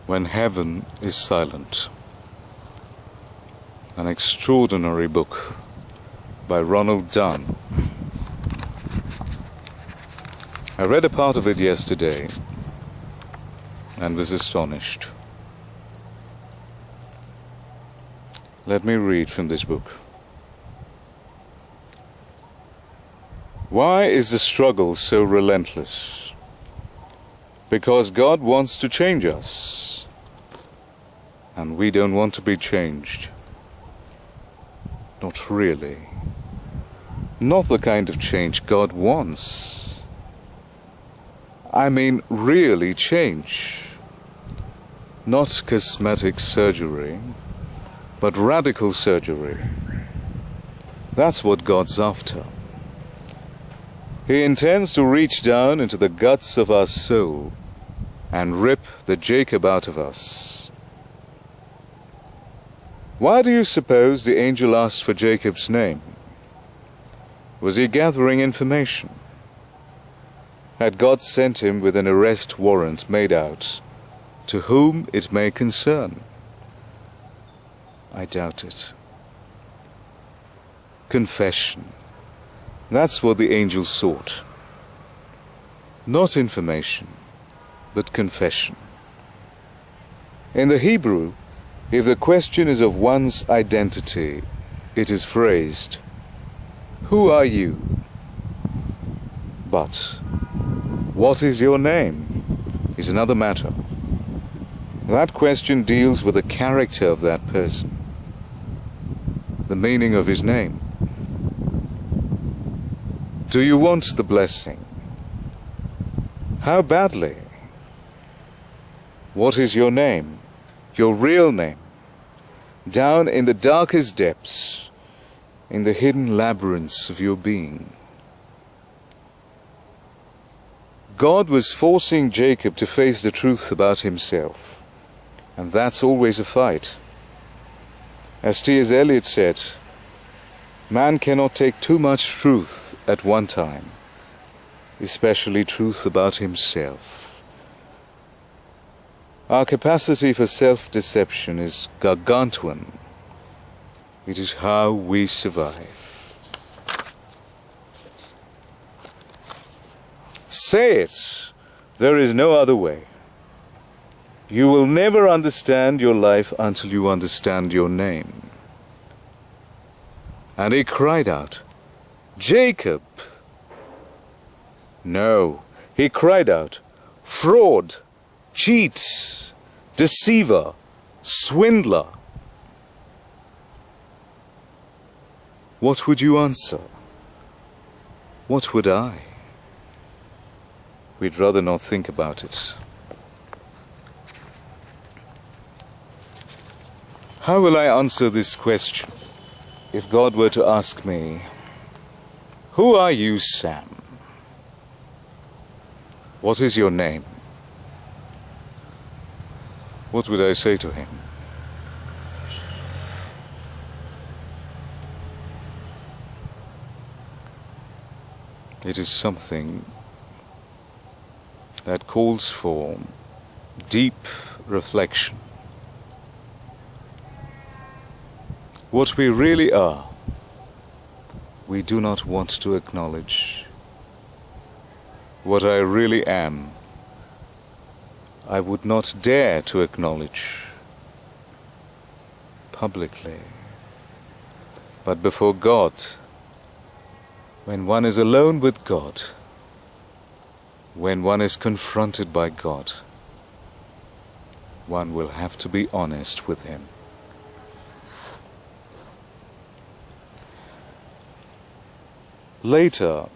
When Heaven is Silent. An extraordinary book by Ronald Dunn. I read a part of it yesterday and was astonished. Let me read from this book. Why is the struggle so relentless? Because God wants to change us, and we don't want to be changed. Not really. Not the kind of change God wants. I mean, really change. Not cosmetic surgery, but radical surgery. That's what God's after. He intends to reach down into the guts of our soul and rip the Jacob out of us. Why do you suppose the angel asked for Jacob's name? Was he gathering information? Had God sent him with an arrest warrant made out, to whom it may concern? I doubt it. Confession. That's what the angel sought. Not information, but confession. In the Hebrew, if the question is of one's identity, it is phrased, "Who are you?" But what is your name is another matter. That question deals with the character of that person, the meaning of his name. Do you want the blessing? How badly? What is your name? Your real name? Down in the darkest depths, in the hidden labyrinths of your being. God was forcing Jacob to face the truth about himself, and that's always a fight. As T.S. Eliot said, man cannot take too much truth at one time, especially truth about himself. Our capacity for self-deception is gargantuan. It is how we survive. Say it. There is no other way. You will never understand your life until you understand your name. And he cried out, "Jacob!" No, he cried out, "Fraud, cheats, deceiver, swindler." What would you answer? What would I? We'd rather not think about it. How will I answer this question if God were to ask me, "Who are you, Sam? What is your name?" What would I say to him? It is something that calls for deep reflection. What we really are, we do not want to acknowledge. What I really am, I would not dare to acknowledge publicly. But before God, when one is alone with God, when one is confronted by God, one will have to be honest with Him. Later,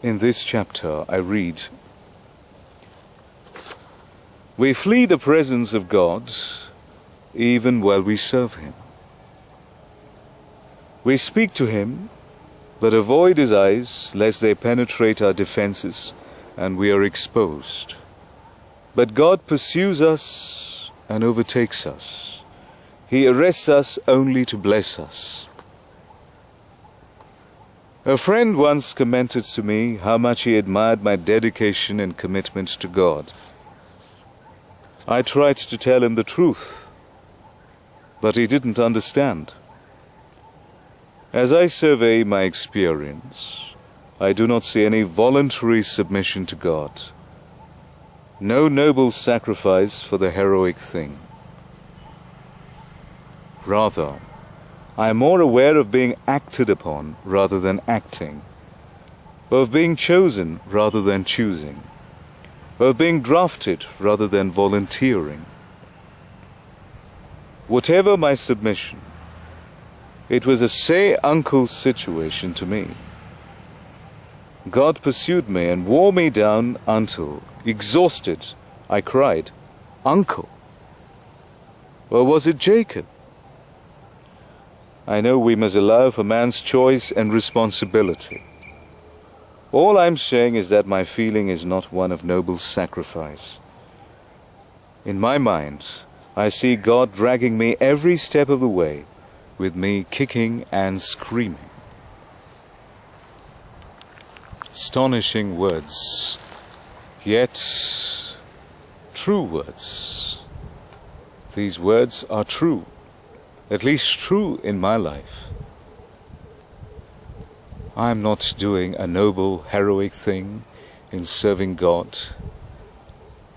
in this chapter, I read, "We flee the presence of God even while we serve Him. We speak to Him, but avoid His eyes, lest they penetrate our defenses and we are exposed. But God pursues us and overtakes us. He arrests us only to bless us." A friend once commented to me how much he admired my dedication and commitment to God. I tried to tell him the truth, but he didn't understand. As I survey my experience, I do not see any voluntary submission to God, no noble sacrifice for the heroic thing. Rather, I am more aware of being acted upon rather than acting, of being chosen rather than choosing, of being drafted rather than volunteering. Whatever my submission, it was a say uncle situation to me. God pursued me and wore me down until, exhausted, I cried, "Uncle!" Or was it Jacob? I know we must allow for man's choice and responsibility. All I'm saying is that my feeling is not one of noble sacrifice. In my mind, I see God dragging me every step of the way, with me kicking and screaming. Astonishing words, yet true words. These words are true, at least true in my life. I am not doing a noble, heroic thing in serving God.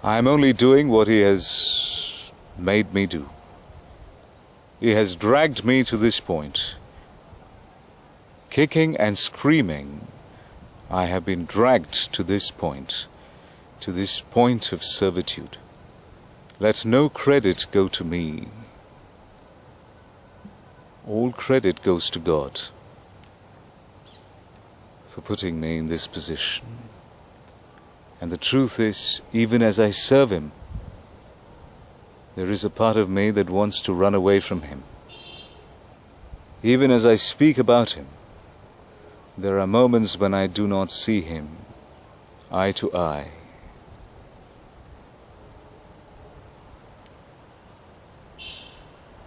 I am only doing what He has made me do. He has dragged me to this point. Kicking and screaming, I have been dragged to this point of servitude. Let no credit go to me. All credit goes to God for putting me in this position. And the truth is, even as I serve Him, there is a part of me that wants to run away from Him. Even as I speak about Him, there are moments when I do not see Him eye to eye.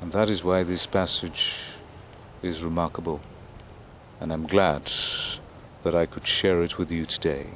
And that is why this passage is remarkable, and I'm glad that I could share it with you today.